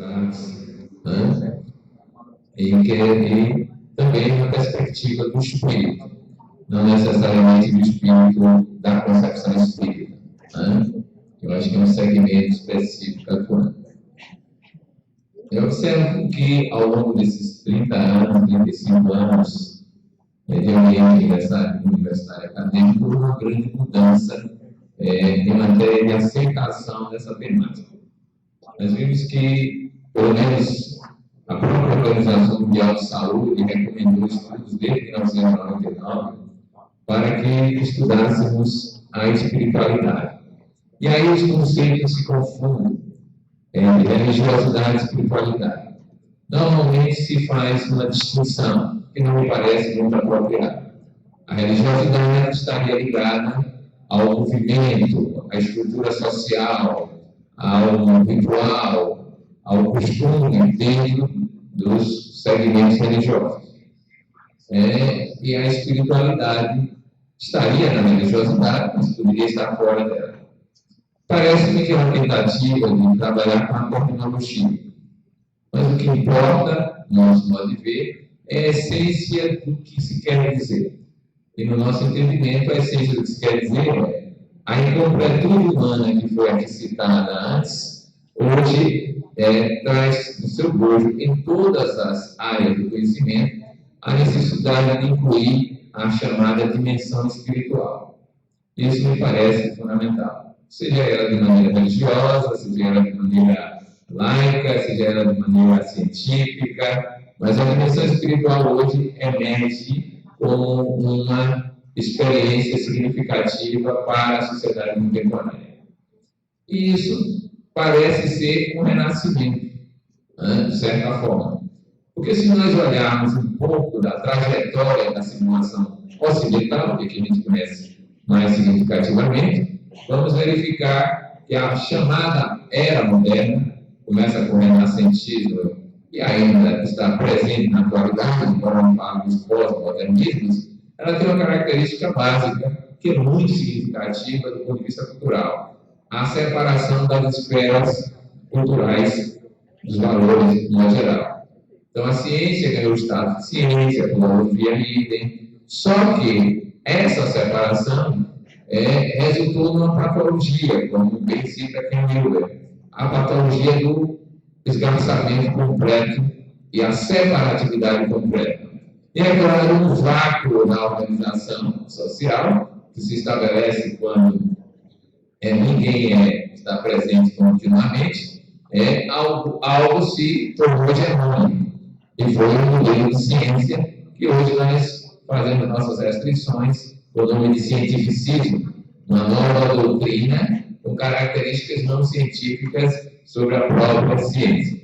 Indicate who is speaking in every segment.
Speaker 1: artes, né? E também uma perspectiva do espírito, não necessariamente do espírito da concepção espírita, né? Eu acho que é um segmento específico atuando. Eu observo que, ao longo desses 30 anos, 35 anos de ambiente universitário acadêmico, houve uma grande mudança em matéria de aceitação dessa temática. Nós vimos que, pelo menos, a própria Organização Mundial de Saúde recomendou estudos desde 1999 para que estudássemos a espiritualidade. E aí os conceitos se confundem entre religiosidade e espiritualidade. Normalmente se faz uma distinção que não me parece muito apropriada. A religiosidade estaria ligada ao movimento, à estrutura social, ao ritual, ao costume dentro dos segmentos religiosos. E a espiritualidade estaria na religiosidade, mas poderia estar fora dela. Parece-me que é uma tentativa de trabalhar com a terminologia. Mas o que importa, no nosso modo de ver, é a essência do que se quer dizer. E no nosso entendimento, a essência do que se quer dizer é a incompletude humana que foi aqui citada antes, hoje traz no seu bojo, em todas as áreas do conhecimento, a necessidade de incluir a chamada dimensão espiritual. Isso me parece fundamental. Seja ela de maneira religiosa, seja ela de maneira laica, seja ela de maneira científica, mas a dimensão espiritual hoje emerge como uma experiência significativa para a sociedade contemporânea. E isso parece ser um renascimento, de certa forma. Porque se nós olharmos um pouco da trajetória da civilização ocidental, que a gente conhece mais significativamente, vamos verificar que a chamada Era Moderna começa com o renascentismo e ainda está presente na atualidade, embora não fale dos pós-modernismos, ela tem uma característica básica que é muito significativa do ponto de vista cultural: a separação das esferas culturais dos valores em geral. Então, a ciência ganhou o status de ciência, a filosofia idem, só que essa separação resultou numa patologia, como bem cita Ken Wilber, a patologia do esgarçamento completo e a separatividade completa. E é claro, um vácuo na organização social, que se estabelece quando ninguém está presente continuamente, algo se tornou hegemônico. E foi um modelo de ciência que hoje nós fazemos nossas restrições com o nome de cientificismo, uma nova doutrina com características não científicas sobre a própria ciência.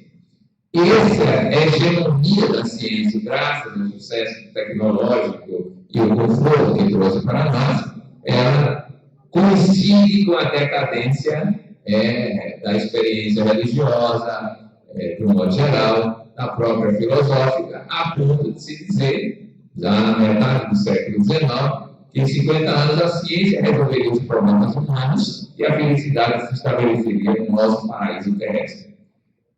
Speaker 1: E essa hegemonia da ciência, graças ao sucesso tecnológico e o conforto que trouxe para nós, ela coincide com a decadência da experiência religiosa, de um modo geral, da própria filosófica, a ponto de se dizer, já na metade do século XIX, que em 50 anos a ciência resolveria os problemas humanos e a felicidade se estabeleceria no nosso paraíso terrestre,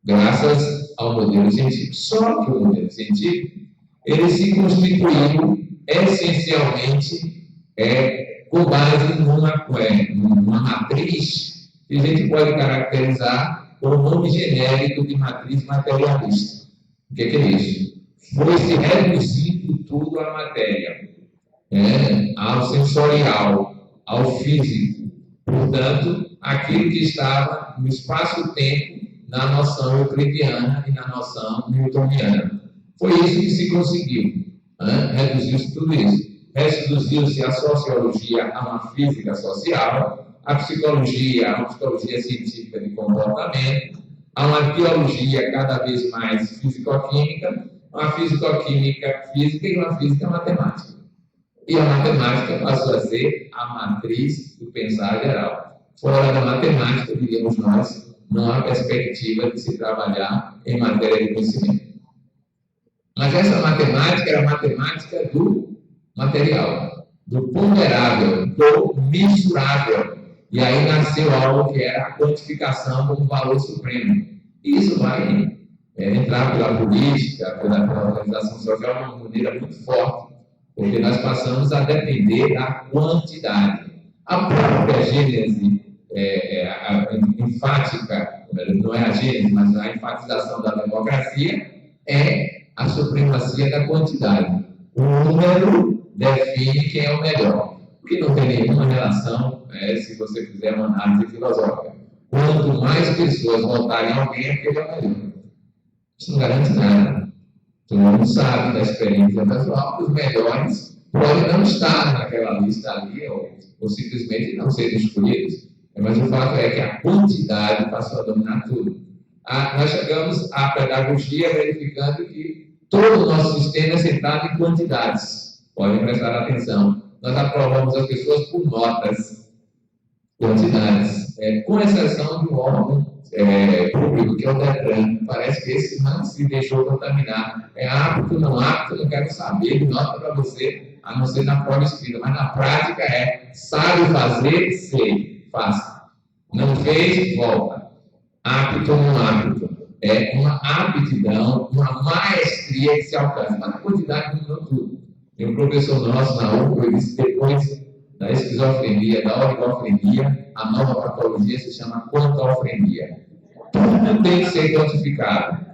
Speaker 1: graças ao modelo científico. Só que o modelo científico ele se constituiu essencialmente com base numa matriz que a gente pode caracterizar por um nome genérico de matriz materialista. O que é isso? Foi se reduzindo tudo à matéria, ao sensorial, ao físico. Portanto, aquilo que estava no espaço-tempo na noção euclidiana e na noção newtoniana. Foi isso que se conseguiu. Reduziu-se tudo isso. Reduziu-se a sociologia a uma física social, a psicologia a uma psicologia científica de comportamento, a uma teologia cada vez mais físico-química, uma físico-química física e uma física matemática. E a matemática passou a ser a matriz do pensar geral. Fora da matemática, diríamos nós, não há perspectiva de se trabalhar em matéria de conhecimento. Mas essa matemática era a matemática do material, do ponderável, do mensurável. E aí nasceu algo que era a quantificação como valor supremo. E isso vai entrar pela política, pela organização social de uma maneira muito forte, porque nós passamos a depender da quantidade. A própria gênese enfática, não é a gênese, mas a enfatização da democracia é a supremacia da quantidade. O número define quem é o melhor, porque não tem nenhuma relação, se você fizer uma análise filosófica. Quanto mais pessoas votarem alguém, aquele é o melhor. Isso não garante nada. Todo mundo sabe da experiência pessoal que os melhores podem não estar naquela lista ali, ou simplesmente não serem escolhidos. Mas o fato é que a quantidade passou a dominar tudo. Nós chegamos à pedagogia verificando que todo o nosso sistema é centrado em quantidades. Podem prestar atenção. Nós aprovamos as pessoas por notas, quantidades, com exceção de um órgão público, que é o DETRAN. Parece que esse não se deixou contaminar. É apto, não quero saber de nota para você, a não ser na prova escrita. Mas na prática sabe fazer, sei, faça. Não fez, volta. Apto ou não apto. É uma aptidão, uma maestria que se alcança. Mas a quantidade mudou tudo. Tem um professor nosso na UFO, ele disse depois da esquizofrenia, da oligofrenia, a nova patologia se chama quantofrenia. Tudo tem que ser quantificado.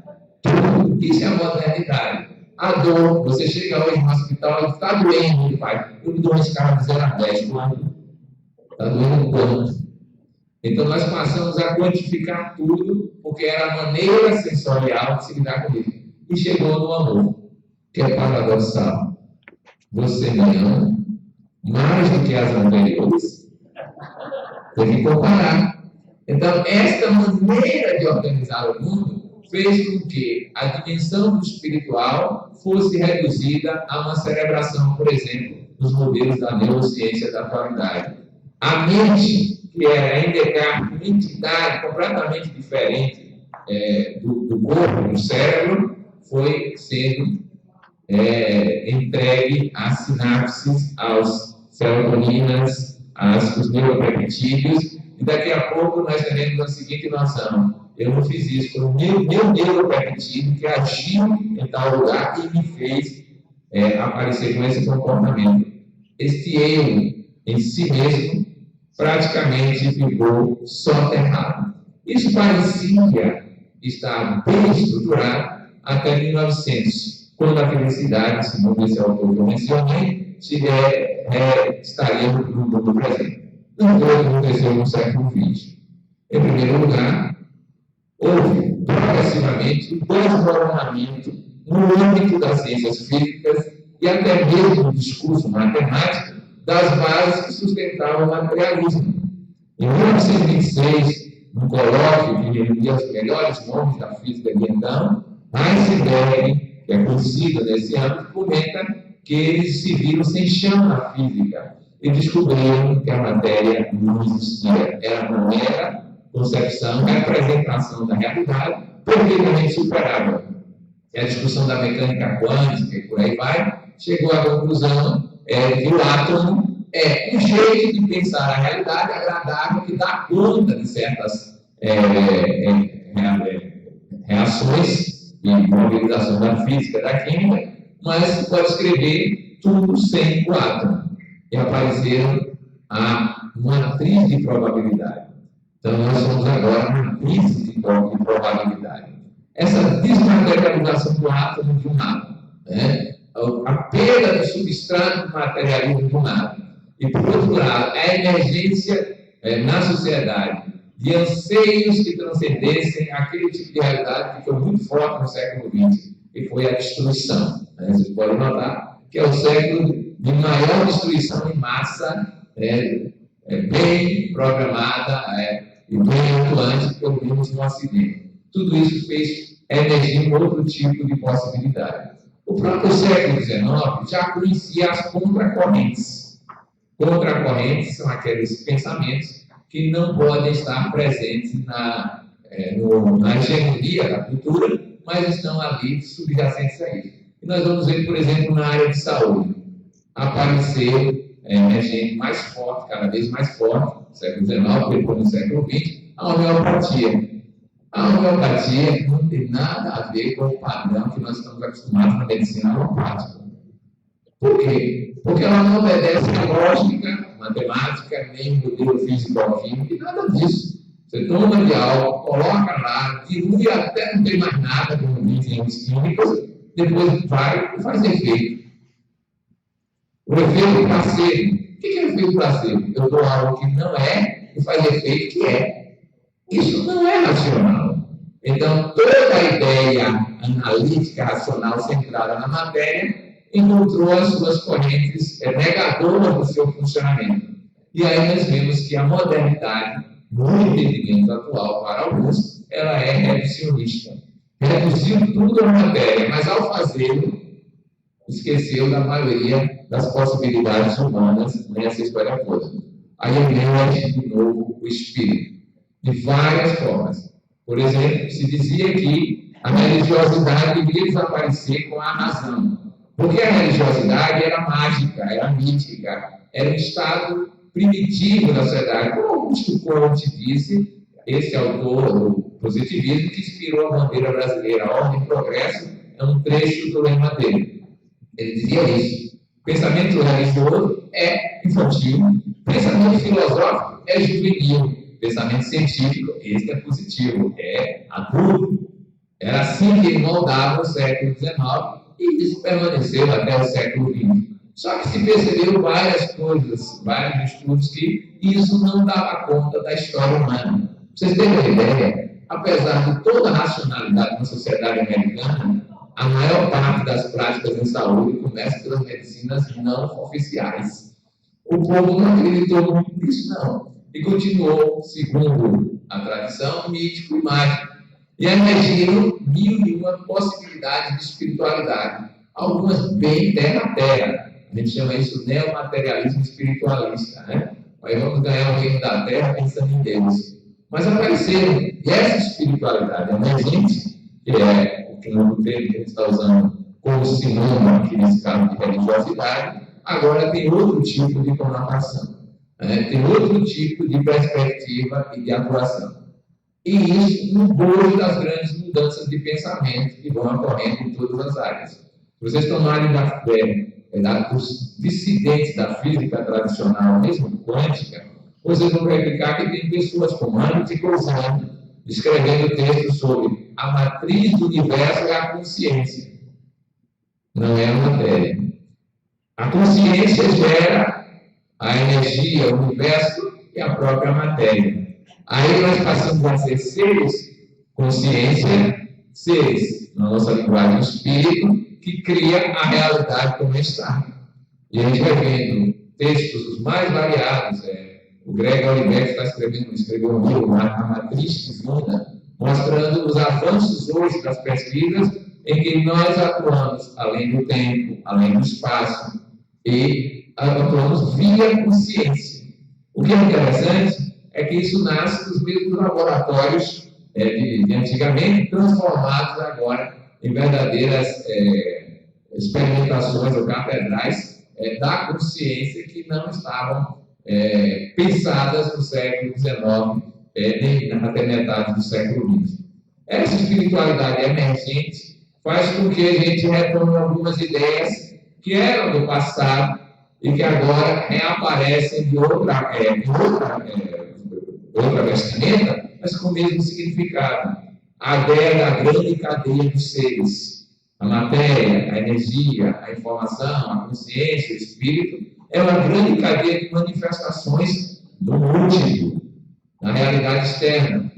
Speaker 1: Tudo. Isso é a modernidade. A dor, você chega hoje no hospital e está doendo, pai. Eu me dou uma escala de 0 a 10, quanto? Está doendo quanto? Então, nós passamos a quantificar tudo, porque era a maneira sensorial de se lidar com isso. E chegou no amor, que é paradoxal. Você me ama mais do que as anteriores? Tem que comparar. Então, esta maneira de organizar o mundo fez com que a dimensão do espiritual fosse reduzida a uma cerebração, por exemplo, nos modelos da neurociência da atualidade. A mente, que era em Descartes uma entidade completamente diferente do corpo, do cérebro, foi sendo entregue às sinapses, aos serotoninas, aos neuropeptídeos, e daqui a pouco nós teremos a seguinte noção: eu não fiz isso, foi o meu neuropeptídeo que agiu em tal lugar e me fez aparecer com esse comportamento. Este eu, em si mesmo, praticamente ficou soterrado. Isso parecia estar bem estruturado até 1900, quando a felicidade, segundo esse autor que eu mencionei, estaria no mundo presente. Não foi o que aconteceu no século XX. Em primeiro lugar, houve progressivamente o desmoronamento no âmbito das ciências físicas e até mesmo no discurso matemático das bases que sustentavam o materialismo. Em 1926, num colóquio que reunia os melhores nomes da física de então, Heisenberg, que é conhecido nesse âmbito, comenta que eles se viram sem chão na física e descobriram que a matéria não existia. Era uma mera concepção, representação da realidade, perfeitamente superável. E a discussão da mecânica quântica e por aí vai, chegou à conclusão que o átomo é um jeito de pensar a realidade agradável que dá conta de certas reações e mobilização da física, da química, mas pode escrever tudo sem o átomo. E apareceram a matriz de probabilidade. Então, nós somos agora uma matriz de probabilidade. Essa desmaterialização do átomo de um átomo, a perda do substrato do materialismo de um átomo, e, por outro lado, a emergência na sociedade de anseios que transcendessem aquele tipo de realidade que foi muito forte no século XX, que foi a destruição. Vocês podem notar que é o século de maior destruição em massa, bem programada e bem atuante que ouvimos no Ocidente. Tudo isso fez emergir outro tipo de possibilidade. O próprio século XIX já conhecia as contracorrentes. Contracorrentes são aqueles pensamentos que não podem estar presentes na hegemonia da cultura, mas estão ali subjacentes a isso. E nós vamos ver, por exemplo, na área de saúde, aparecer emergente mais forte, cada vez mais forte, no século XIX, depois no século XX, a homeopatia. A homeopatia não tem nada a ver com o padrão que nós estamos acostumados na medicina alopática. Por quê? Porque ela não obedece à lógica, matemática, nem modelo físico-químico, e nada disso. Você toma de algo, coloca lá, dilui até não tem mais nada, como dizem os químicos, depois vai e faz efeito. O efeito placebo. O que é efeito placebo? Eu dou algo que não é e faz efeito que é. Isso não é racional. Então, toda a ideia analítica, racional, centrada na matéria, encontrou as suas correntes negadoras do seu funcionamento. E aí nós vemos que a modernidade, no entendimento atual para alguns, ela é reducionista. Reduziu tudo à matéria, mas ao fazê-lo, esqueceu da maioria das possibilidades humanas nessa história toda. Aí emerge de novo o espírito, de várias formas. Por exemplo, se dizia que a religiosidade deveria desaparecer com a razão, porque a religiosidade era mágica, era mítica, era um estado primitivo da sociedade. Como Augusto Comte disse, esse autor do positivismo que inspirou a bandeira brasileira, a ordem e progresso, é um trecho do lema dele. Ele dizia isso. Pensamento religioso é infantil, pensamento filosófico é juvenil, pensamento científico, esse é positivo, é adulto. Era assim que ele moldava o século XIX e isso permaneceu até o século XX. Só que se percebeu várias coisas, vários estudos que isso não dava conta da história humana. Vocês têm uma ideia? Apesar de toda a racionalidade na sociedade americana, a maior parte das práticas em saúde começa pelas medicinas não oficiais. O povo não acreditou muito nisso, não. E continuou, segundo a tradição, mítico e mágico. E emergiram mil e uma possibilidades de espiritualidade. Algumas bem terra a terra. A gente chama isso de neomaterialismo espiritualista. Né? Aí vamos ganhar o reino da terra pensando em Deus. Mas apareceram. E essa espiritualidade emergente, que é que no termo que a gente está usando como sinônimo aqui nesse caso de religiosidade, agora tem outro tipo de conotação, tem outro tipo de perspectiva e de atuação. E isso no bojo das grandes mudanças de pensamento que vão ocorrendo em todas as áreas. Se vocês tomarem dos dissidentes da física tradicional, mesmo quântica, vocês vão verificar que tem pessoas como Hamilton e Cousano escrevendo textos sobre a matriz do universo é a consciência, não é a matéria. A consciência gera a energia, o universo e a própria matéria. Aí nós passamos a ser seres, consciência, seres, na nossa linguagem, espírito, que cria a realidade como está. E a gente vai vendo textos os mais variados. O Gregory Beck escreveu um livro, A Matriz Divina, mostrando os avanços hoje das pesquisas em que nós atuamos além do tempo, além do espaço, e atuamos via consciência. O que é interessante é que isso nasce dos mesmos laboratórios de antigamente, transformados agora em verdadeiras experimentações ou catedrais da consciência que não estavam pensadas no século XIX, nem até metade do século XX. Essa espiritualidade emergente faz com que a gente retome algumas ideias que eram do passado e que agora reaparecem de outra vestimenta, mas com o mesmo significado. A ideia da grande cadeia dos seres, a matéria, a energia, a informação, a consciência, o espírito, é uma grande cadeia de manifestações do múltiplo, na realidade externa.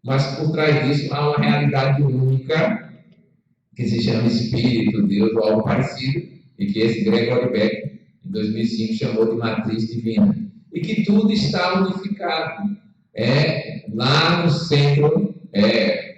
Speaker 1: Mas por trás disso há uma realidade única, que se chama Espírito, Deus ou algo parecido, e que esse Gregory Beck, em 2005, chamou de Matriz Divina. E que tudo está unificado, lá no centro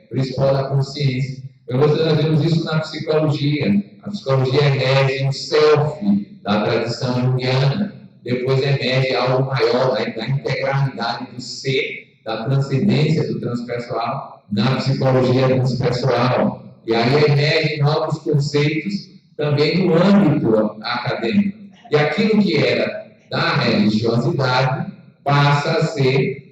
Speaker 1: principal da consciência. Nós vemos isso na psicologia. A psicologia emerge no self da tradição junguiana, depois emerge algo maior, da integralidade do ser, da transcendência do transpessoal, na psicologia transpessoal. E aí emergem novos conceitos também no âmbito acadêmico. E aquilo que era da religiosidade passa a ser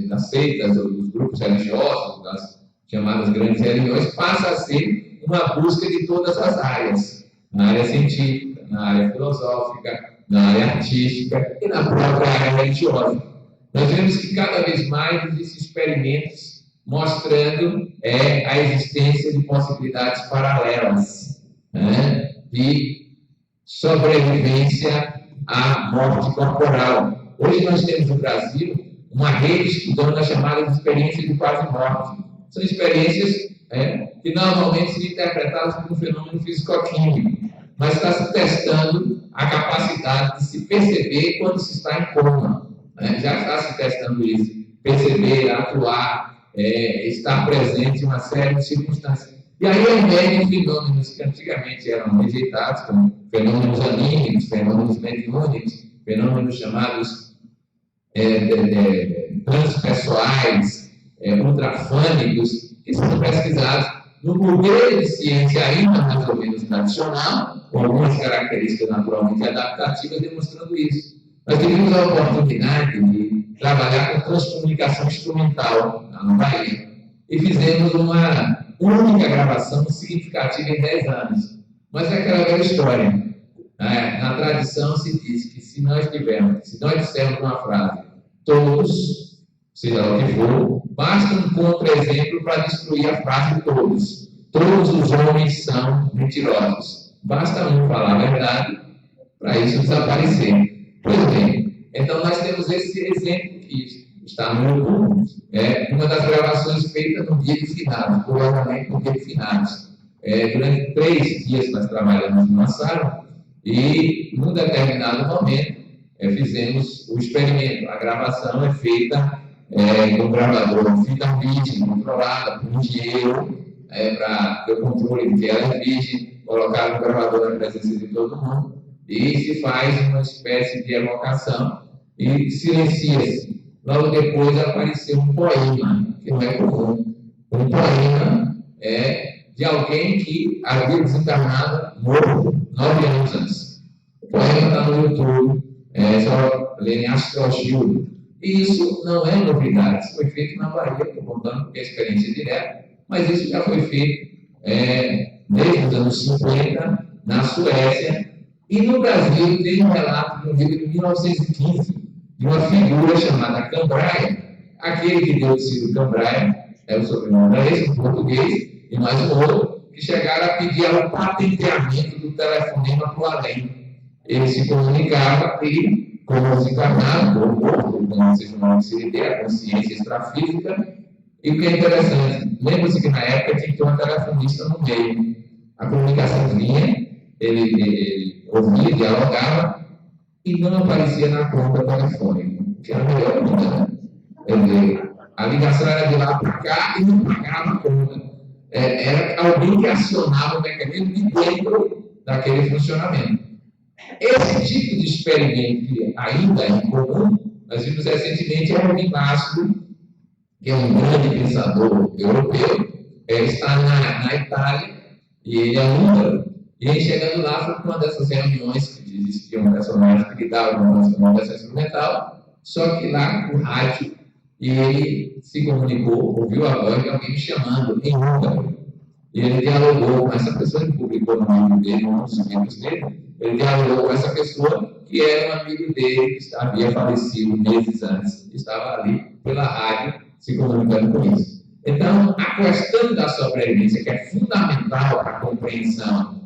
Speaker 1: das seitas, dos grupos religiosos, das chamadas grandes reuniões, passa a ser uma busca de todas as áreas, na área científica, na área filosófica, na área artística e na própria área religiosa. Nós vemos que cada vez mais existem experimentos mostrando a existência de possibilidades paralelas, né, de sobrevivência à morte corporal. Hoje nós temos no Brasil uma rede estudando as chamadas experiências de quase morte. São experiências que normalmente são interpretadas como um fenômeno físico-químico, mas está se testando a capacidade de se perceber quando se está em coma. Já está se testando isso, perceber, atuar, estar presente em uma série de circunstâncias. E aí emergem fenômenos que antigamente eram rejeitados, como fenômenos anímicos, fenômenos mediúnicos, fenômenos chamados transpessoais, ultrafânicos, que são pesquisados no modelo de ciência ainda mais ou menos tradicional, com algumas características naturalmente adaptativas, demonstrando isso. Nós tivemos a oportunidade de trabalhar com transcomunicação instrumental lá no Bahia e fizemos uma única gravação significativa em 10 anos. Mas é aquela velha história. Na tradição se diz que se nós dissermos uma frase, todos, seja lá o que for, basta um contra-exemplo para destruir a frase de todos. Todos os homens são mentirosos. Basta um falar a verdade para isso desaparecer. Pois bem, então nós temos esse exemplo que está no YouTube, uma das gravações feitas no dia de finados, provavelmente no dia de finados. Durante 3 dias nós trabalhamos numa sala e, num determinado momento, fizemos o experimento. A gravação é feita com um gravador fita virgem controlada por um engenheiro para ter o controle de que ela é virgem, colocar o gravador na presença de todo mundo e se faz uma espécie de evocação e silencia-se. Logo depois apareceu um poema, que não é comum. Um poema de alguém que havia desencarnado morto 9 anos antes. O poema está no YouTube, só lerem Astrogil. E isso não é novidade, isso foi feito na Bahia, estou contando porque é experiência direta, mas isso já foi feito desde os anos 50, na Suécia, e no Brasil tem um relato de um livro de 1915, de uma figura chamada Cambraia, aquele que deu o Ciro Cambraia, o sobrenome era esse, em português, e mais um outro, que chegaram a pedir o patenteamento do telefonema para o além. Ele se comunicava e, como desencarnado, ou morto, como se chamava de CID, a consciência extrafísica, e o que é interessante, lembra-se que na época tinha que ter uma telefonista no meio. A comunicação vinha, ele ouvia, dialogava, e não aparecia na conta telefônica, que era a melhor ainda. A ligação era de lá para cá e não pagava a conta. Era alguém que acionava o mecanismo de dentro daquele funcionamento. Esse tipo de experimento que ainda é incomum, nós vimos recentemente Erwin Maslow, que é um grande pensador europeu, está na Itália, e ele é húngaro, e ele chegando lá foi para uma dessas reuniões que existiam um personagem que dava uma conversa instrumental, só que lá por rádio, e ele se comunicou, ouviu a voz de alguém chamando em húngaro. E ele dialogou com essa pessoa, ele publicou no livro dele, um dos livros dele, ele dialogou com essa pessoa que era um amigo dele, que havia falecido meses antes, estava ali pela rádio se comunicando com isso. Então, a questão da sobrevivência, que é fundamental para a compreensão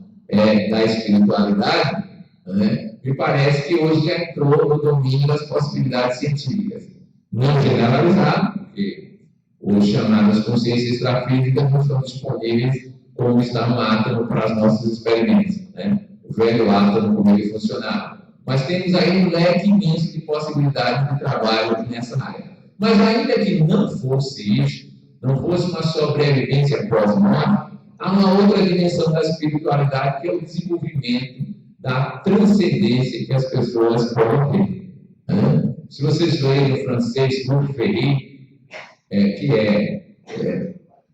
Speaker 1: da espiritualidade, me parece que hoje já entrou no domínio das possibilidades científicas. Não generalizado, porque os chamadas consciências extrafísicas não estão disponíveis como está no átomo para os nossos experimentos. O velho átomo, como ele funcionava. Mas temos aí um leque imenso de possibilidades de trabalho nessa área. Mas ainda que não fosse isso, não fosse uma sobrevivência pós-morte, há uma outra dimensão da espiritualidade, que é o desenvolvimento da transcendência que as pessoas podem ter. Se vocês lerem no francês, Paul Ferry, que é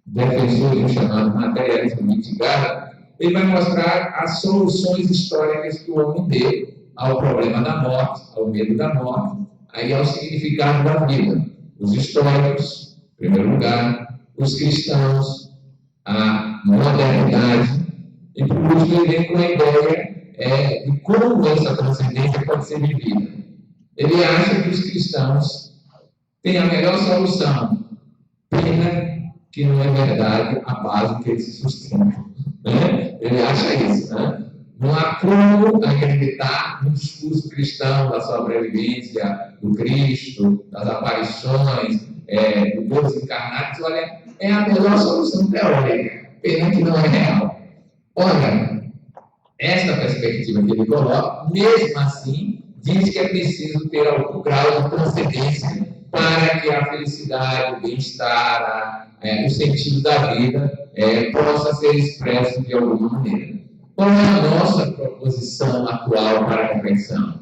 Speaker 1: defensor de um chamado materialismo mitigado, ele vai mostrar as soluções históricas que o homem deu ao problema da morte, ao medo da morte, aí ao significado da vida. Os históricos, em primeiro lugar, os cristãos, a modernidade, e por último ele vem com a ideia de como essa transcendência pode ser vivida. Ele acha que os cristãos têm a melhor solução, pena que não é verdade a base que eles se sustentam. Né? Ele acha isso. Né? Não há como acreditar no discurso cristão da sobrevivência do Cristo, das aparições, do Deus encarnado. Olha, é a melhor solução teórica, pena que não é real. Olha, essa perspectiva que ele coloca, mesmo assim, diz que é preciso ter algum grau de transcendência para que a felicidade, o bem-estar, o sentido da vida possa ser expresso de alguma maneira. Qual é a nossa proposição atual para a reflexão?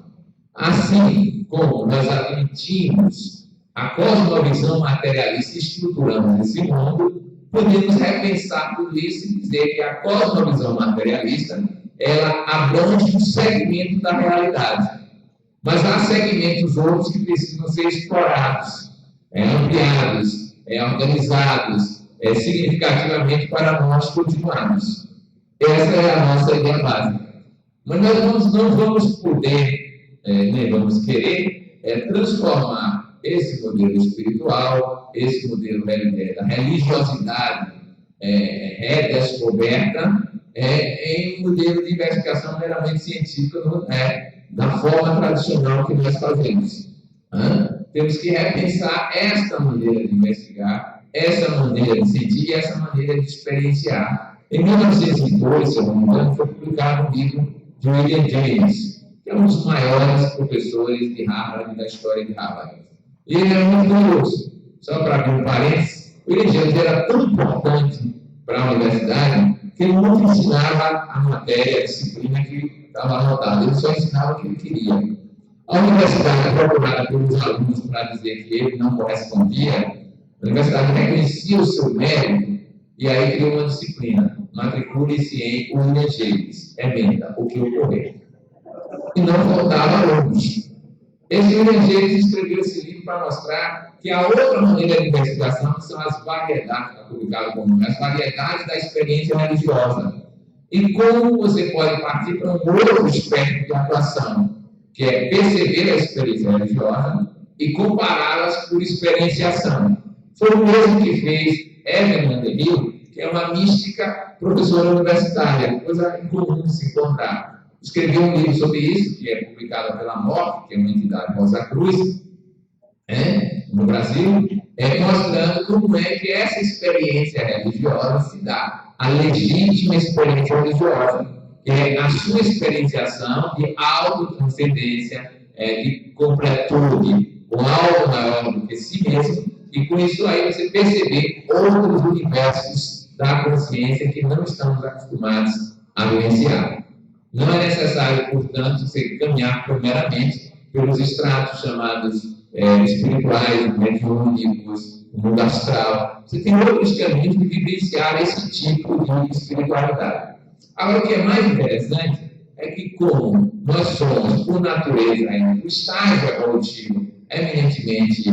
Speaker 1: Assim como nós admitimos a cosmovisão materialista e estruturamos esse mundo, podemos repensar tudo isso e dizer que a cosmovisão materialista ela abrange um segmento da realidade. Mas há segmentos outros que precisam ser explorados, ampliados, organizados, significativamente para nós continuarmos. Essa é a nossa ideia básica. Mas nós não vamos poder, nem vamos querer, transformar esse modelo espiritual, esse modelo da religiosidade redescoberta, em um modelo de investigação meramente científica, da forma tradicional que nós fazemos. Temos que repensar esta maneira de investigar, essa maneira de sentir e essa maneira de experienciar. Em 1902, se eu não me engano, foi publicado um livro de William James, que é um dos maiores professores de Harvard, da história de Harvard. E ele era muito curioso. Só para abrir um parênteses, o William James era tão importante para a universidade que ele não ensinava a matéria, a disciplina que estava anotada, ele só ensinava o que ele queria. A universidade, procurada pelos alunos para dizer que ele não correspondia, a universidade reconhecia o seu mérito e aí criou uma disciplina. Matricule-se em William James, ementa o que ocorreu. E não faltava alunos. Esse William James escreveu esse livro para mostrar que a outra maneira de investigação são as variedades, está publicado como as variedades da experiência religiosa. E como você pode partir para um outro espectro de atuação, que é perceber a experiência religiosa e compará-las por experienciação. Foi o mesmo que fez Evelyn Underhill, que é uma mística professora universitária, coisa incomum de se encontrar. Escreveu um livro sobre isso, que é publicado pela MOF, que é uma entidade Rosa Cruz, no Brasil, mostrando como é que essa experiência religiosa se dá, a legítima experiência religiosa, que é a sua experienciação de autotranscendência, de completude, com algo maior do que si mesmo, e com isso aí você perceber outros universos da consciência que não estamos acostumados a vivenciar. Não é necessário, portanto, você caminhar primeiramente pelos estratos chamados espirituais, mediúnicos, o mundo astral. Você tem outros caminhos de vivenciar esse tipo de espiritualidade. Agora, o que é mais interessante é que, como nós somos, por natureza, o estágio evolutivo eminentemente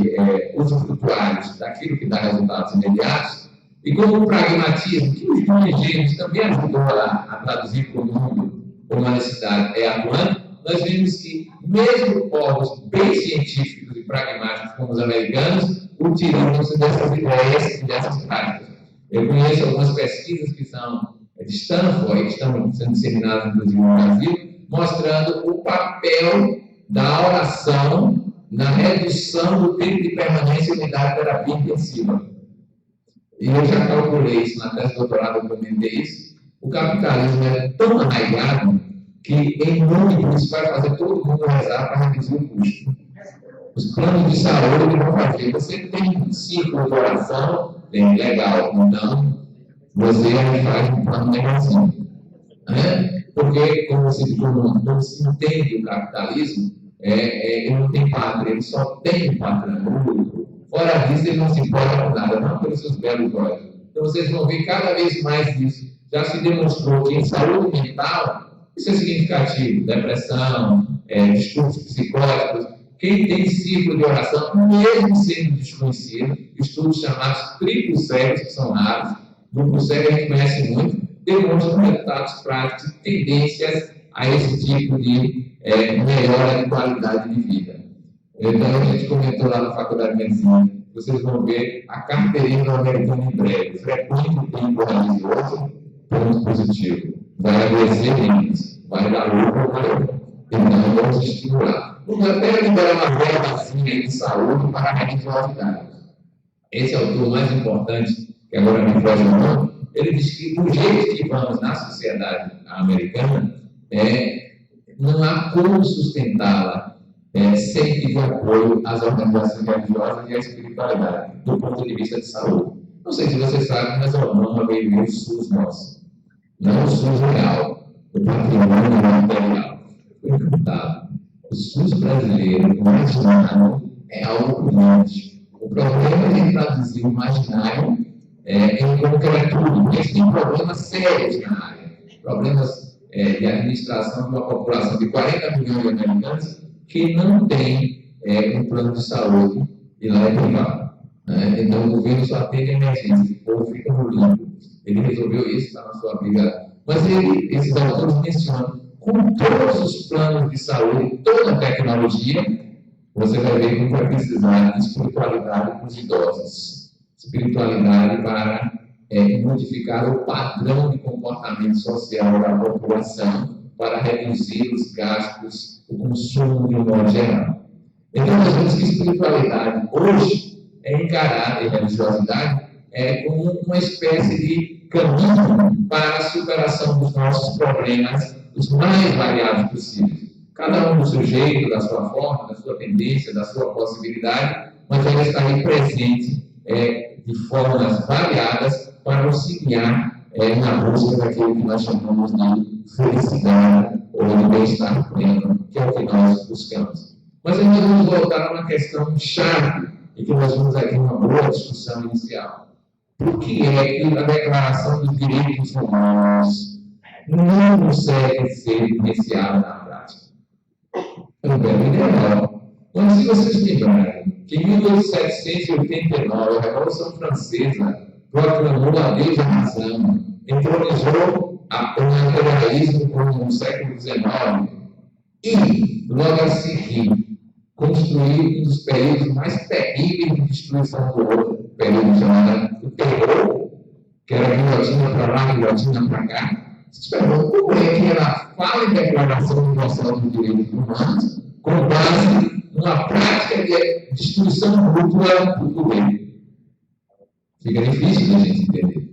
Speaker 1: usufrutuários daquilo que dá resultados imediatos, e como o pragmatismo, que os dirigentes também ajudou a traduzir para o mundo como a necessidade atuante, nós vimos que, mesmo povos bem científicos e pragmáticos como os americanos, utilizam-se dessas ideias e dessas práticas. Eu conheço algumas pesquisas que são de Stanford, que estão sendo disseminadas, inclusive, no Brasil, mostrando o papel da oração na redução do tempo de permanência em unidade de terapia intensiva. E eu já calculei isso na tese de doutorado, eu comentei isso. O capitalismo é tão arraigado que, em nome disso, vai fazer todo mundo rezar para reduzir o custo. Os planos de saúde vão fazer. Você tem um ciclo de oração, bem legal, então você faz um plano negocinho. Porque, como se entende o capitalismo, ele não tem pátria, ele só tem o patrão, o lucro. Fora disso, ele não se importa com nada, não pelos seus belos olhos. Então, vocês vão ver cada vez mais disso. Já se demonstrou que em saúde mental, isso é significativo. Depressão, distúrbios psicóticos, Quem tem círculo de oração, mesmo sendo desconhecido, estudos chamados triplos cegos, que são raros, duplo cego a gente conhece muito, demonstram resultados práticos e tendências a esse tipo de melhora de qualidade de vida. Então, a gente comentou lá na Faculdade de Medicina, vocês vão ver a carteirinha do americano em breve. Frequente o tempo religioso, ponto positivo. Vai adoecer menos, vai dar lucro maior. Então, vamos estimular. Vamos até liberar uma verbazinha de saúde para a religiosidade. Esse autor mais importante, que agora me foge o nome, ele diz que do jeito que vamos na sociedade americana, não há como sustentá-la sem pedir apoio às organizações religiosas e à espiritualidade, do ponto de vista de saúde. Não sei se vocês sabem, mas a Obama veio o SUS nosso. Não o SUS real, o patrimônio material. Foi encantado. O SUS brasileiro, imaginário, é algo romântico. O problema é de traduzir o imaginário em concretude, porque tem problemas sérios na área. Problemas de administração de uma população de 40 milhões de americanos que não tem um plano de saúde e lá é privado. Então, o governo só atende emergência, o povo fica no limbo. Ele resolveu isso, está na sua briga. Mas esses autores mencionam, com todos os planos de saúde, toda a tecnologia, você vai ver que vai precisar de espiritualidade para os idosos. Espiritualidade para modificar o padrão de comportamento social da população, para reduzir os gastos, o consumo de um modo geral. Então, nós vemos que espiritualidade hoje é encarada, e religiosidade, como uma espécie de caminho para a superação dos nossos problemas, os mais variados possíveis. Cada um do seu jeito, da sua forma, da sua tendência, da sua possibilidade, mas ela está aí presente de formas variadas para auxiliar na busca daquilo que nós chamamos de felicidade ou de bem-estar pleno, que é o que nós buscamos. Mas aí nós vamos voltar a uma questão chave, e que nós vimos aqui uma boa discussão inicial. Por que é que a Declaração dos Direitos Humanos não consegue ser vivenciada na prática? É um belo ideal. Mas se vocês lembrarem que em 1789 a Revolução Francesa proclamou a lei de razão, entronizou o materialismo como no século XIX e, logo a seguir, construiu um dos períodos mais terríveis de destruição do outro, período chamado o terror, que era guilhotina para lá, guilhotina para cá. Como é que ela fala em Declaração Universal dos Direitos Humanos com base numa prática de destruição mútua do governo? Fica difícil de a gente entender.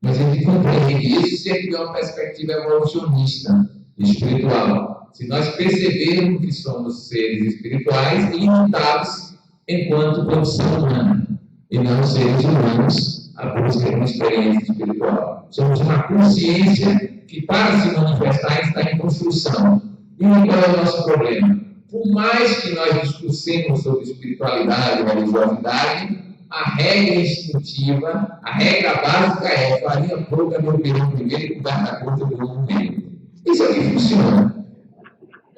Speaker 1: Mas a gente compreende isso sempre de uma perspectiva evolucionista, espiritual. Se nós percebermos que somos seres espirituais limitados enquanto condição humana, e não seres humanos a busca de uma experiência espiritual. Somos uma consciência que, para se manifestar, está em construção. E qual é o nosso problema? Por mais que nós discursemos sobre espiritualidade e religiosidade, a regra instintiva, a regra básica é farinha pouca no peru primeiro e guarda conta do mundo meio. Isso é o que funciona.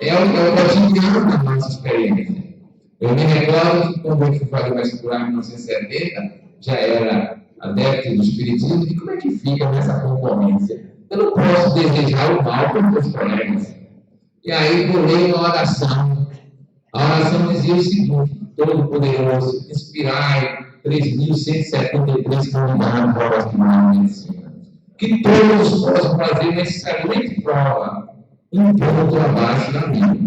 Speaker 1: É o cotidiano da nossa experiência. Eu me recordo que quando eu fui fazer o vestibular em 1970, já era adepto do espiritismo, e como é que fica nessa concorrência? Eu não posso desejar o mal para os meus colegas. E aí eu leio uma oração. A oração dizia o seguinte: Todo-Poderoso, inspirai 3.173 convidados para o vestibular de medicina. Que todos possam fazer uma excelente prova, um ponto abaixo da minha.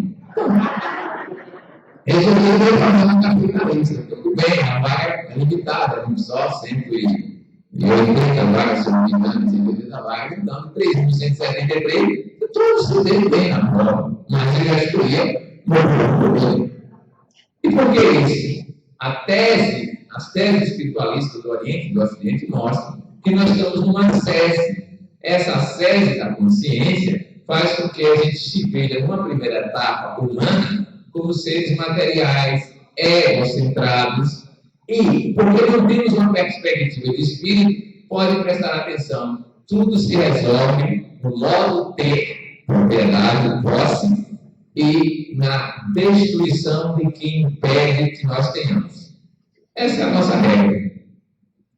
Speaker 1: Resolveu fazer uma capitalista. Tudo bem, a vaga é limitada, não só 180 vagas, se não me engano, 180 vagas, então 3.173, todos se deram bem na prova, mas ele já escolhia morrer. E por que isso? As teses espiritualistas do Oriente e do Ocidente mostram que nós estamos numa sese. Essa sese da consciência faz com que a gente se veja numa primeira etapa humana como seres materiais, egocentrados, e porque não temos uma perspectiva de espírito, pode prestar atenção, tudo se resolve no modo ter propriedade, posse, e na destruição de quem impede que nós tenhamos. Essa é a nossa regra.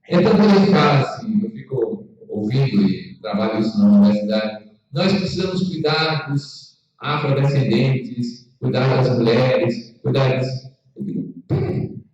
Speaker 1: Então, quando ele fala assim, eu fico ouvindo e trabalho isso na universidade, nós precisamos cuidar dos afrodescendentes, cuidar das mulheres, cuidar dos... Eu digo,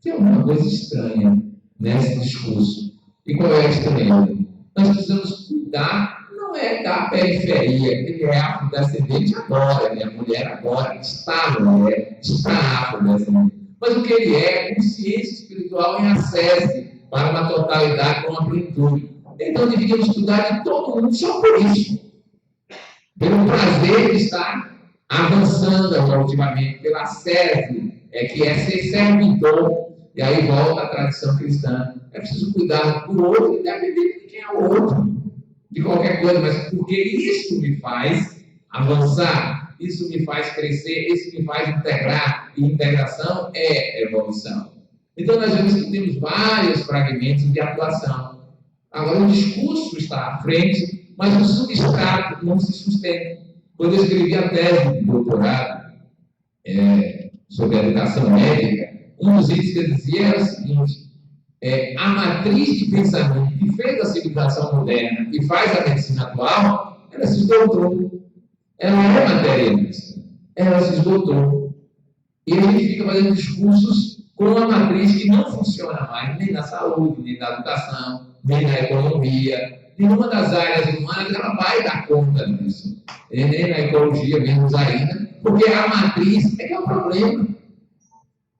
Speaker 1: tem alguma coisa estranha nesse discurso. E qual é a estranha? Nós precisamos cuidar, não é da periferia, ele é afrodescendente agora, ele é mulher agora, está mulher, está afrodescendente. Mas o que ele é consciência espiritual em acesso para uma totalidade, para uma plenitude. Então deveríamos estudar de todo mundo só por isso. Pelo prazer de estar avançando ultimamente, pela sede, que é ser servidor. E aí volta a tradição cristã. É preciso cuidar do outro e depender de quem é o outro. De qualquer coisa, mas porque isso me faz avançar, isso me faz crescer, isso me faz integrar. E integração é evolução. Então, nós vemos que temos vários fragmentos de atuação. Agora, o discurso está à frente, mas o substrato não se sustenta. Quando eu escrevi a tese de doutorado sobre a educação médica, um dos itens que eu dizia era o seguinte: a matriz de pensamento que fez a civilização moderna e faz a medicina atual, ela se esgotou. Ela é materialista. Ela se esgotou. E a gente fica fazendo discursos com uma matriz que não funciona mais, nem na saúde, nem na educação, nem na economia. Nenhuma das áreas humanas ela vai dar conta disso. E nem na ecologia, menos ainda, porque a matriz é que é o problema.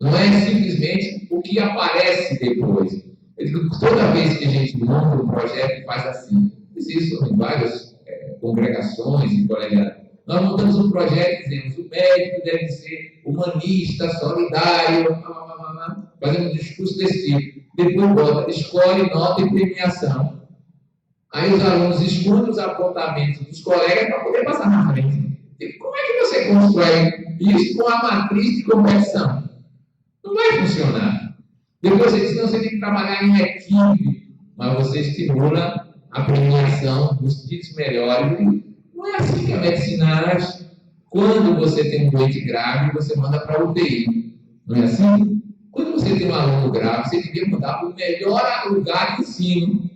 Speaker 1: Não é simplesmente o que aparece depois. Eu digo que toda vez que a gente monta um projeto e faz assim, isso em várias congregações e colegiados, nós montamos um projeto e dizemos: o médico deve ser humanista, solidário, fazendo um discurso desse tipo. Depois bota, escolhe, nota e premiação. Aí os alunos escutam os apontamentos dos colegas para poder passar na frente. E como é que você constrói isso com a matriz de competição? Não vai funcionar. Depois você diz: não, você tem que trabalhar em equipe, mas você estimula a premiação dos ditos melhores. Não é assim que a medicina age. Quando você tem um doente grave, você manda para a UTI. Não é assim? Quando você tem um aluno grave, você devia mudar para o melhor lugar de ensino.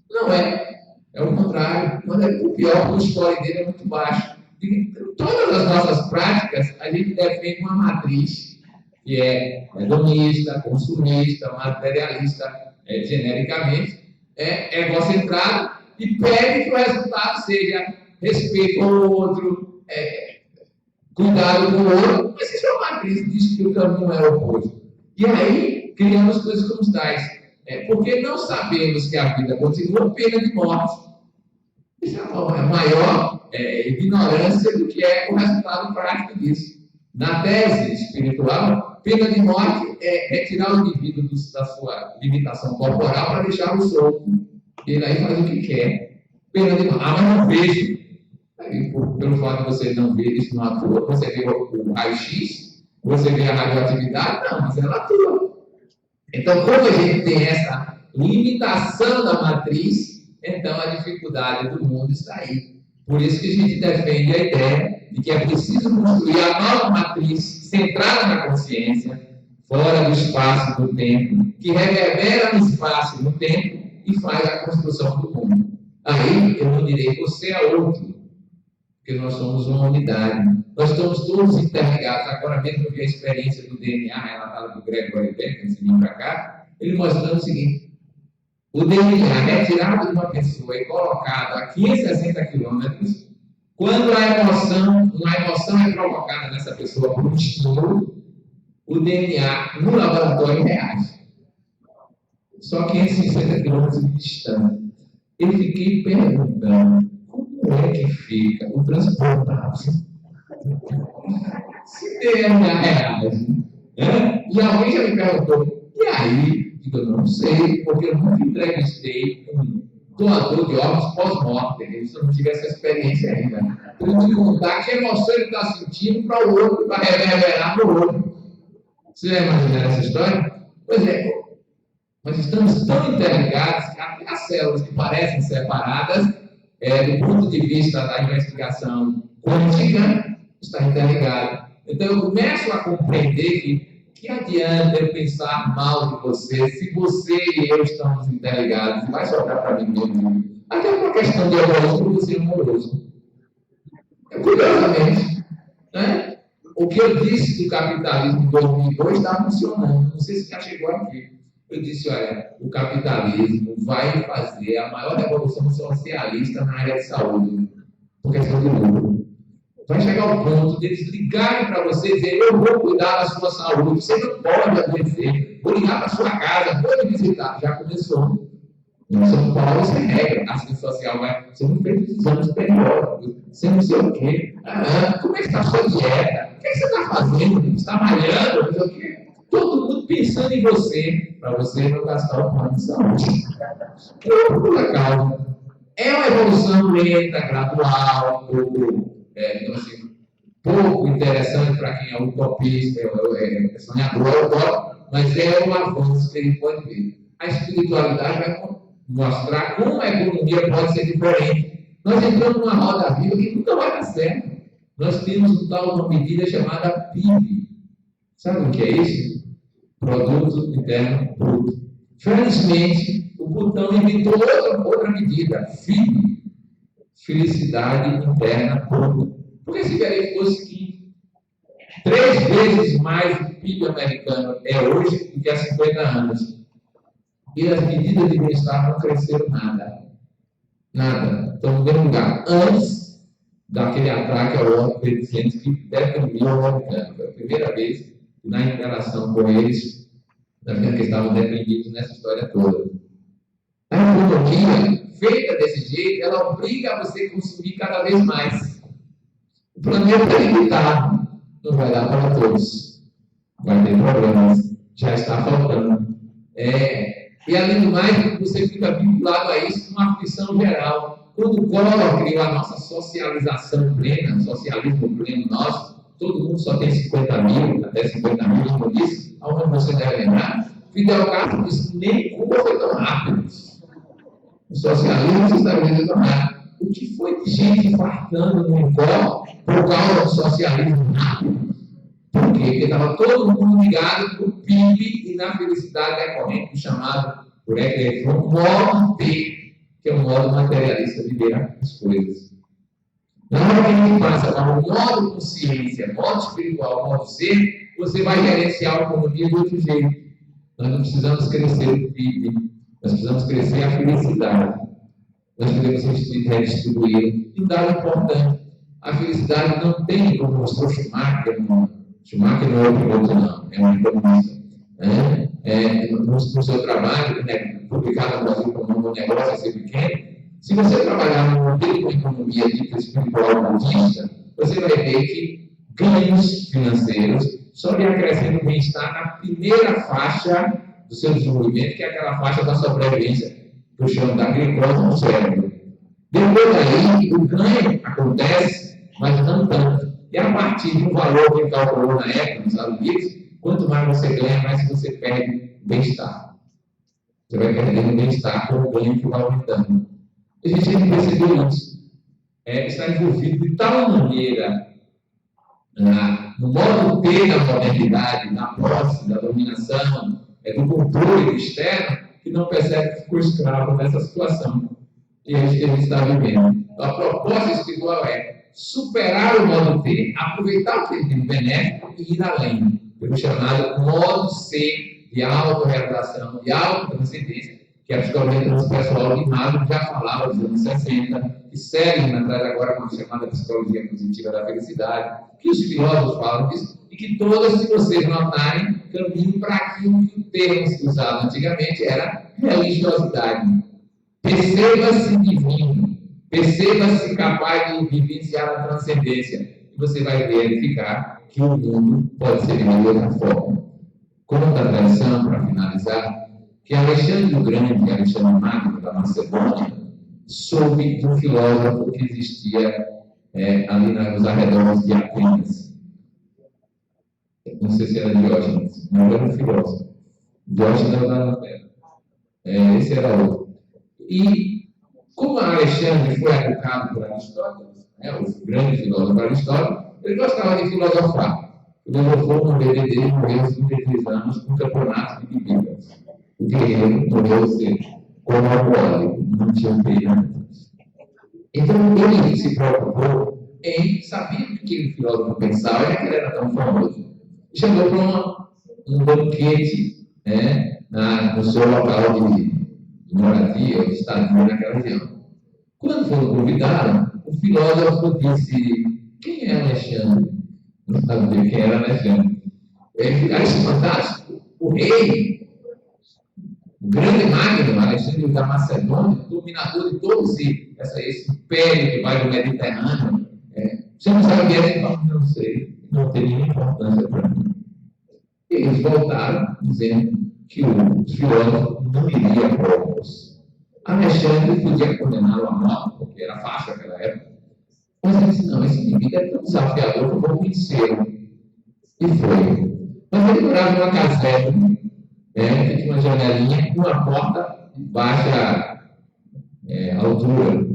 Speaker 1: Não é. É o contrário. Quando é o pior, o score dele é muito baixo. E todas as nossas práticas, a gente defende uma matriz que é hedonista, consumista, materialista, genericamente, egocentrado, e pede que o resultado seja respeito ao outro, cuidado com o outro, mas isso é uma matriz, diz que o caminho é o oposto. E aí, criamos coisas como tais. Porque não sabemos que a vida continua, pena de morte. Isso é a maior ignorância do que é o resultado prático disso. Na tese espiritual, pena de morte é retirar o indivíduo da sua limitação corporal para deixá-lo solto. Ele aí faz o que quer. Pena de morte. Mas não vejo. Aí, pelo fato de você não ver isso não atua, você vê o raio-x, você vê a radioatividade, não, mas ela atua. Então, como a gente tem essa limitação da matriz, então a dificuldade do mundo está aí. Por isso que a gente defende a ideia de que é preciso construir a nova matriz centrada na consciência, fora do espaço e do tempo, que reverbera no espaço e no tempo e faz a construção do mundo. Aí eu não direi você é outro, porque nós somos uma unidade. Nós estamos todos interligados. Agora mesmo eu vi a experiência do DNA relatada por Gregory Beck, antes de vir para cá, ele mostrando o seguinte: o DNA retirado de uma pessoa e colocado a 560 quilômetros, quando uma emoção é provocada nessa pessoa por um estímulo, o DNA no laboratório reage. Só 560 quilômetros de distância. Eu fiquei perguntando: como é que fica o transportável? Se DNA reage. E alguém já me perguntou: e aí? Eu não sei, porque eu nunca entrevistei um doador de órgãos pós-morte. Se eu não tive essa experiência ainda. Eu vou me contar que emoção ele está sentindo para o outro, para reverberar no outro. Você já imaginou essa história? Pois é, nós estamos tão interligados que até as células que parecem separadas, do ponto de vista da investigação quântica, está interligado. Então eu começo a compreender que adianta eu pensar mal de você se você e eu estamos interligados. Vai sobrar para mim mesmo. Até uma questão de amoroso por você amoroso. Curiosamente, né? O que eu disse do capitalismo em 2002 está funcionando. Não sei se já chegou aqui. Eu disse, olha, o capitalismo vai fazer a maior revolução socialista na área de saúde, por questão de lucro. Vai chegar ao ponto de eles ligarem para você e dizer, eu vou cuidar da sua saúde, você não pode adoecer, vou ligar para a sua casa, vou lhe visitar. Já começou. Em São Paulo, isso é regra. A assistência social vai ser um exame superior, você não sei o quê. Como é que está a sua dieta? O que você está fazendo? Você está malhando? Não sei o quê. Todo mundo pensando em você, para você não gastar o plano de saúde. Por causa. É uma evolução lenta, gradual, então, assim, pouco interessante para quem é utopista, é sonhador, mas é um avanço que ele pode ver. A espiritualidade vai mostrar como a economia pode ser diferente. Nós entramos numa roda viva que nunca vai dar certo. Nós temos uma medida chamada PIB. Sabe o que é isso? Produto Interno Bruto. Felizmente, o Butão inventou outra medida, FIB, Felicidade Interna Bruta. Porque se verificou o seguinte, 3 vezes mais o PIB americano é hoje do que há 50 anos. E as medidas de bem-estar não cresceram nada. Nada. Estão no mesmo lugar. Antes daquele ataque ao órgão presidente que deprimiu o americano. Foi a primeira vez na interação com eles, que estavam deprimidos nessa história toda. A economia, feita desse jeito, ela obriga você a consumir cada vez mais. O planeta é limitado. Não vai dar para todos. Vai ter problemas. Já está faltando. E além do mais, você fica vinculado a isso com uma aflição geral. Quando o Collor criou a nossa socialização plena, o socialismo pleno nosso, todo mundo só tem 50 mil, até 50 mil, como disse, aonde você deve lembrar, Fidel Castro disse que nem Cuba foi tão rápido. O socialismo se estabilizou tão rápido. O que foi de gente infartando no Collor por causa do socialismo rápido? Por quê? Porque estava todo mundo ligado no PIB e na felicidade decorrente, chamado por Eckert modo T, que é um modo materialista de ver as coisas. Na hora que a gente passa para o modo consciência, modo espiritual, modo ser, você vai gerenciar a economia de outro jeito. Nós não precisamos crescer o PIB, nós precisamos crescer a felicidade. Nós podemos redistribuir. E um dado importante, a felicidade não tem, como mostrou Schumacher não é o piloto, não, é um economista. No seu trabalho, publicado no Brasil como um negócio a ser pequeno, se você trabalhar no modelo de economia dita espiritual budista, você vai ver que ganhos financeiros só lhe acrescentam bem-estar na primeira faixa do seu desenvolvimento, que é aquela faixa da sobrevivência, que eu chamo da glicose no cérebro. Depois daí, o ganho acontece, mas não tanto. E a partir de um valor que ele calculou na época, nos Estados Unidos, quanto mais você ganha, mais você perde bem-estar. Você vai perdendo bem-estar com o ganho que vai aumentando. A gente tem que perceber isso. Está envolvido de tal maneira no modo T da modernidade, na posse, da dominação, do controle externo, que não percebe que ficou escravo nessa situação que a gente está vivendo. Então, a proposta espiritual é superar o modo T, aproveitar o que ele tem benéfico e ir além, pelo chamado modo C de autorrealização, de autotranscendência, que a psicologia transpessoal de Maslow já falava nos anos 60, que seguem atrás agora com a chamada psicologia positiva da felicidade, que os filósofos falam disso, e que todas, se vocês notarem, caminham para aquilo que o termo usado antigamente era religiosidade. Perceba-se divino, perceba-se capaz de vivenciar a transcendência, e você vai verificar que o mundo pode ser de outra forma. Conta a tradição, para finalizar, que Alexandre o Grande, Alexandre Magno da Macedônia, soube de um filósofo que existia ali nos arredores de Atenas. Não sei se era Diógenes, mas era um filósofo. Diógenes era da Terra. Esse era outro. E como Alexandre foi educado por Aristóteles, o grande filósofo Aristóteles, Ele gostava de filosofar. Filosofou no bebê dele, morreu aos 33 anos com campeonato de bebida. O guerreiro morreu como alcoólico, não tinha pena. Então ele se preocupou em saber o que o filósofo pensava, já que ele era tão famoso. Chegou para um banquete, né, no seu local de moradia, ou de estadia naquela região. Quando foram convidados, o filósofo disse: quem é Alexandre? Não sabia quem era Alexandre. Ele acha fantástico. O rei, o grande Magno, Alexandre da Macedônia, dominador de todo esse império que vai do Mediterrâneo. Você não sabe quem é? Não sei, não tem nenhuma importância para mim. E eles voltaram dizendo que o filósofo não iria para o almoço. Alexandre podia condená-lo à morte, porque era fácil naquela época. Mas ele disse: não, esse indivíduo é tão desafiador que eu vou vencê-lo. E foi. Mas ele morava numa caserna, que tinha uma janelinha com uma porta de baixa altura.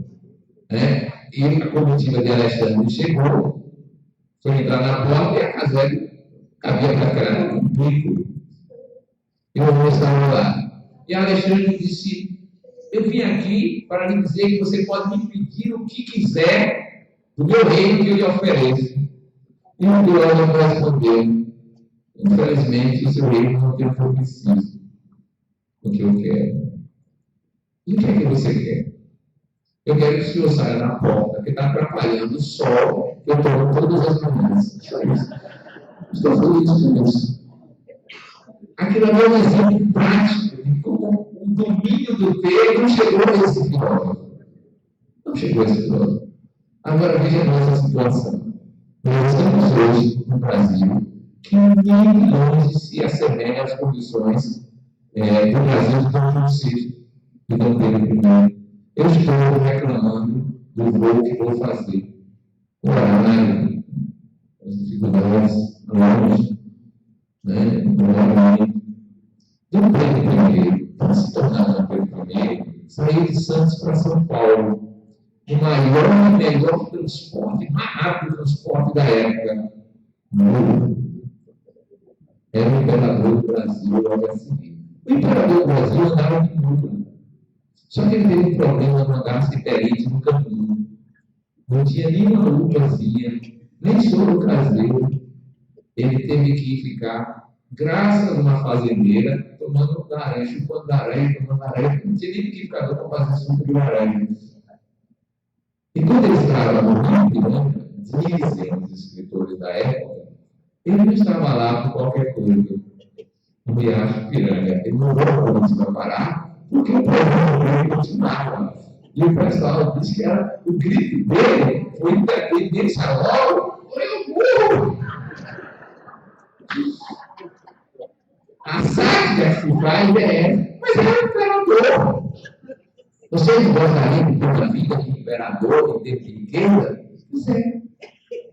Speaker 1: E a comitiva de Alexandre chegou, foi entrar na porta e a caserna cabia para caramba, um bico. E o moço estava lá. E Alexandre disse: eu vim aqui para lhe dizer que você pode me pedir o que quiser do meu reino que eu lhe ofereço. E o filósofo respondeu: infelizmente, o seu reino não tem o que eu preciso, o que eu quero. E o que é que você quer? Eu quero que o senhor saia da porta, que está atrapalhando o sol que eu tomo todas as manhãs. Só isso. Estou feliz com isso. Aquilo é um exemplo prático de como o domínio do ter não chegou a esse filósofo. Não chegou a esse filósofo. Agora veja a nossa situação. Nós estamos hoje no Brasil que nem longe se assemelha às condições do Brasil de Dom João VI e Dom Pedro I. Eu estou reclamando do voo que vou fazer. O horário, as dificuldades, longe, Dom Pedro I, para se tornar Dom Pedro I, saiu de Santos para São Paulo. O maior e melhor transporte, mais rápido transporte da época. Era o imperador do Brasil logo a seguir. O imperador do Brasil andava de mula. Só que ele teve um problema no gastroenterite no caminho. Não tinha nenhuma lupazinha, nem soro caseiro. Ele teve que ficar, graças a uma fazendeira, tomando laranja, chupando laranja, tomando laranja. Não tinha nem liquidificador para fazer suco de laranja. E quando ele estava no Rio, dizem os escritores da época, ele não estava lá por qualquer coisa. No Riacho Piranga. Ele não voltou para parar, porque o problema dele continuava. E o pessoal disse que era o grito dele, foi independência logo, foi o burro. A sábia que vai mas era o imperador. Vocês gostariam de ter uma vida de imperador, de ter riqueza? Pois é.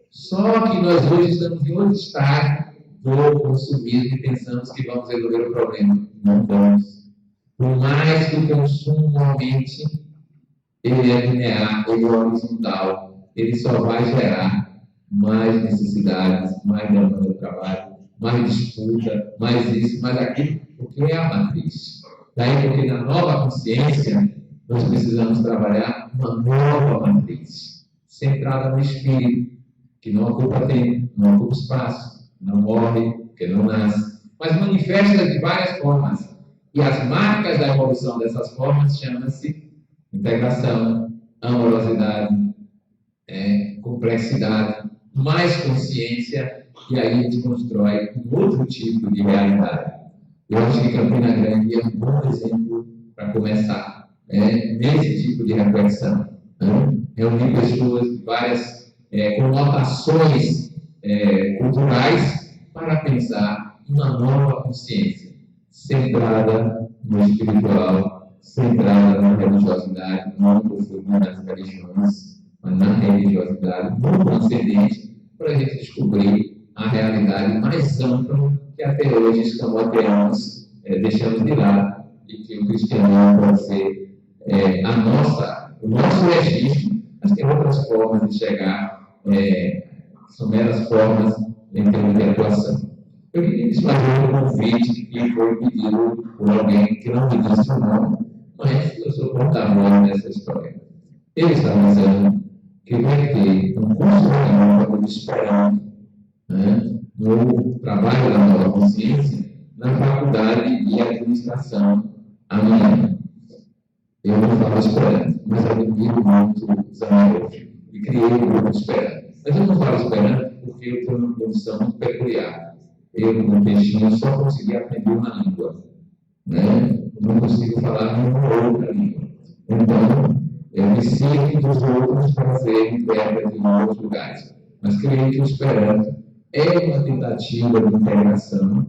Speaker 1: Só que nós hoje estamos em outro estágio do consumismo e pensamos que vamos resolver o problema. Não vamos. Por mais que o consumo aumente, ele é linear, ele é horizontal. Ele só vai gerar mais necessidades, mais demanda do trabalho, mais disputa, mais isso, mais aquilo, porque é a matriz. Daí porque na nova consciência, nós precisamos trabalhar uma nova matriz, centrada no espírito, que não ocupa tempo, não ocupa espaço, não morre, que não nasce, mas manifesta de várias formas. E as marcas da evolução dessas formas chamam-se integração, amorosidade, complexidade, mais consciência, e aí a gente constrói um outro tipo de realidade. Eu acho que Campina Grande é um bom exemplo para começar nesse tipo de reflexão. Reunir pessoas de várias conotações culturais para pensar uma nova consciência, centrada no espiritual, centrada na religiosidade, não confundindo nas religiões, mas na religiosidade, no transcendente, para a gente descobrir a realidade mais ampla que até hoje escamoteamos, deixamos de lado, e que o cristianismo pode ser o nosso registro, mas tem outras formas de chegar, são meras formas em termos de atuação. Eu queria lhes fazer um convite que foi pedido por alguém que não me disse o nome, mas eu sou porta-voz dessa história. Ele está dizendo que vai ter um curso de esperança, né, no trabalho da nova consciência, na faculdade de administração amanhã. Eu não falo esperança, mas eu admiro muito Zamenhof e criei o grupo esperança. Mas eu não falo esperança porque eu tenho uma condição muito peculiar. Eu, no peixinho, só consegui aprender uma língua, né? Não consigo falar nenhuma outra língua. Então, eu me sirvo dos outros para ser intérprete em outros lugares. Mas creio que o esperança é uma tentativa de integração,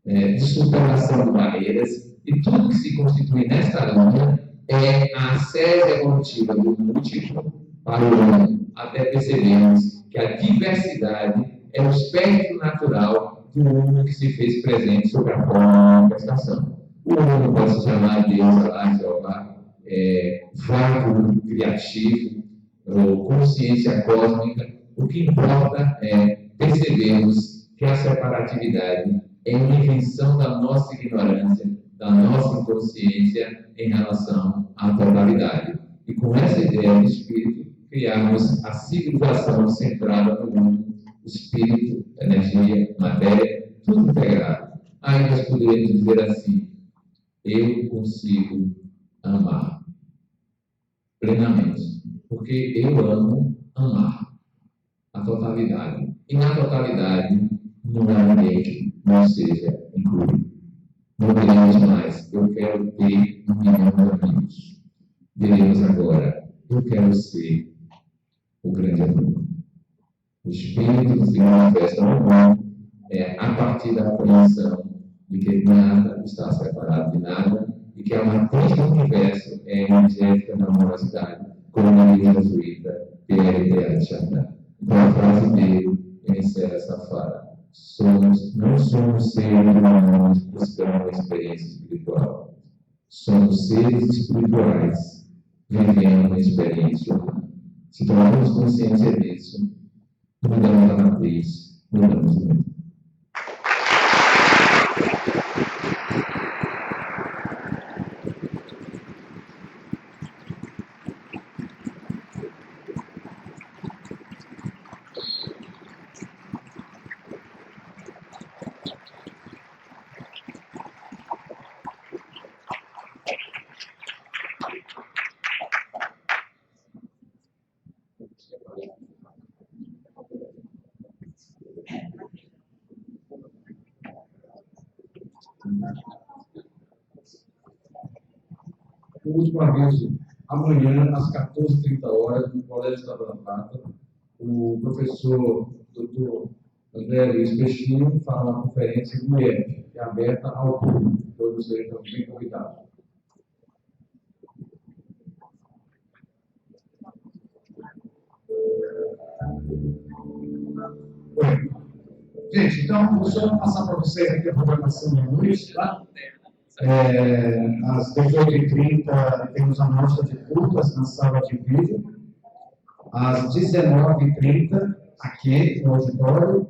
Speaker 1: de superação de barreiras, e tudo que se constitui nesta linha é a acesso evolutiva do múltiplo para o uno, até percebermos que a diversidade é o espectro natural do uno que se fez presente sob a forma de manifestação. O uno pode se chamar Deus, Allah, Jeová, vago criativo, ou consciência cósmica. O que importa é percebermos que a separatividade é uma invenção da nossa ignorância, da nossa inconsciência em relação à totalidade. E com essa ideia de espírito, criarmos a civilização centrada no mundo, espírito, energia, matéria, tudo integrado. Aí nós poderíamos dizer assim: eu consigo amar plenamente, porque eu amo amar a totalidade. E na totalidade não há ninguém que não seja incluído. Não diremos mais, eu quero ter 1 milhão de amigos. Diremos agora, eu quero ser o grande amigo. O espírito que se manifesta no mundo a partir da compreensão de que nada está separado de nada e que a matriz do universo é energética da amorosidade, como diz a jesuíta Pierre de Chardin. Então a frase dele encerra essa fala: não somos seres humanos buscando a experiência espiritual. Somos seres espirituais vivendo uma experiência humana. Se tomamos consciência disso, mudamos a matriz, mudamos o mundo.
Speaker 2: O último aviso: amanhã, às 14h30, no Colégio da Prata, o professor Dr. André Luiz Peixinho fará uma conferência no IEF, que é aberta ao público. Todos eles estão bem convidados. Oi. Gente, então, deixa eu passar para vocês aqui a programação de hoje, tá? Às 18h30 temos a mostra de cultas na sala de vídeo. Às 19h30, aqui no auditório,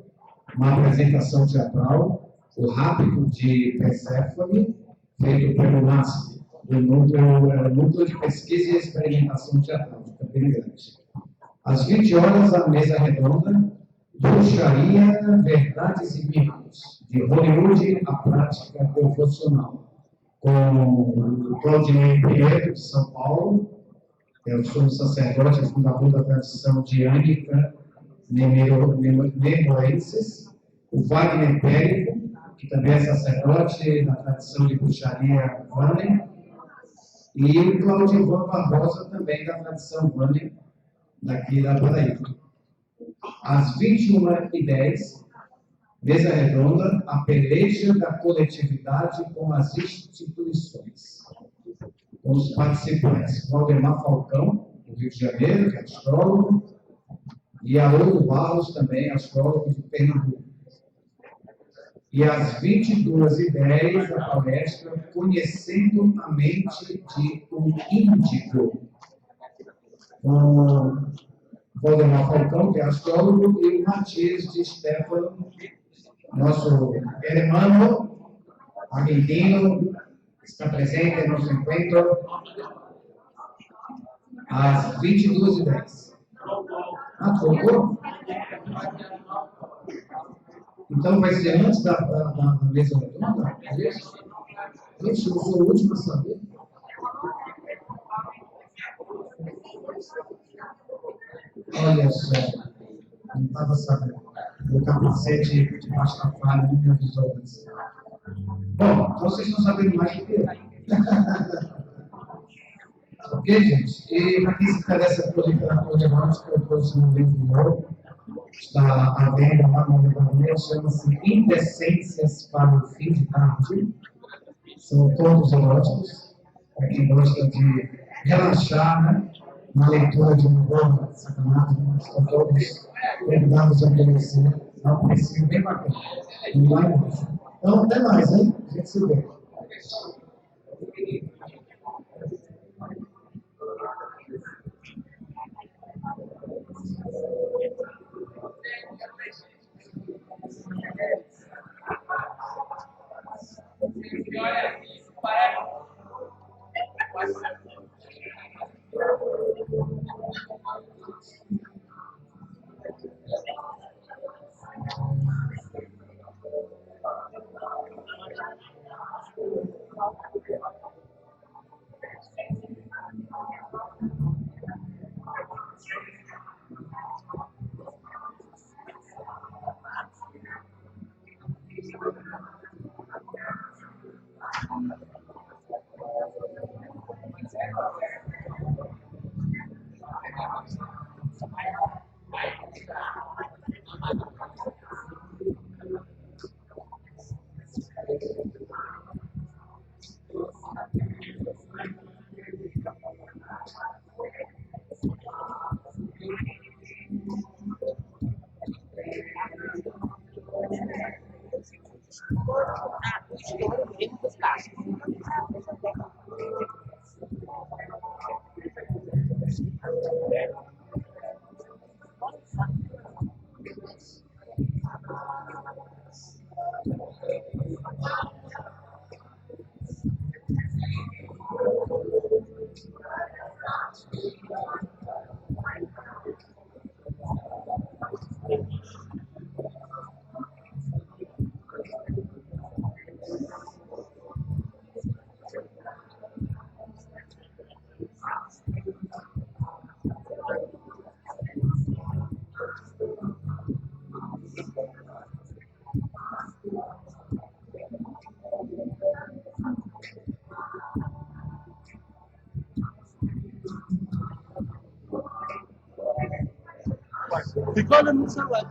Speaker 2: uma apresentação teatral, o Rápido de Perséfone, feito pelo NASP, do Núcleo de Pesquisa e Experimentação Teatral, de Campina Grande. Às 20 horas, a mesa redonda, Bruxaria, Verdades e Mitos, de Hollywood à Prática Devocional, com o Claudinei Prieto, de São Paulo. Eu sou um sacerdote fundador da tradição diânica nemoenses, o Wagner Périco, que também é sacerdote da tradição de bruxaria Vânia, e o Claudivan Barbosa, também da tradição Vânia, daqui da Paraíba. Às 21h10, mesa redonda, a peleja da coletividade com as instituições. Com os participantes, Valdemar Falcão, do Rio de Janeiro, que é astrólogo, e Haroldo Barros, também astrólogo de Pernambuco. E às 22h10, a palestra Conhecendo a Mente de um Índigo, com Valdemar Falcão, que é astrólogo, e o Matias de Stefano, nosso hermano argentino, está presente em nosso encontro às 22h10. Ah, colocou? Então vai ser antes da mesa redonda? É isso? Gente, eu sou o último a saber. Olha só, não estava sabendo. O capacete de Rastafari não me avisou antes. Bom, então vocês estão sabendo mais do que eu. Ok, gente? E para quem se interessa por literatura romântica, eu trouxe um livro novo. Está à venda lá no Livramento, chama-se Indecências para o Fim de Tarde. São todos eróticos, para quem gosta de relaxar, né? Na leitura de uma boa sacanagem, né? Estão todos convidados a conhecer. É um precinho bem bacana. E lá embaixo. Então, até mais, hein? A gente se vê.
Speaker 3: Fica olhando no celular.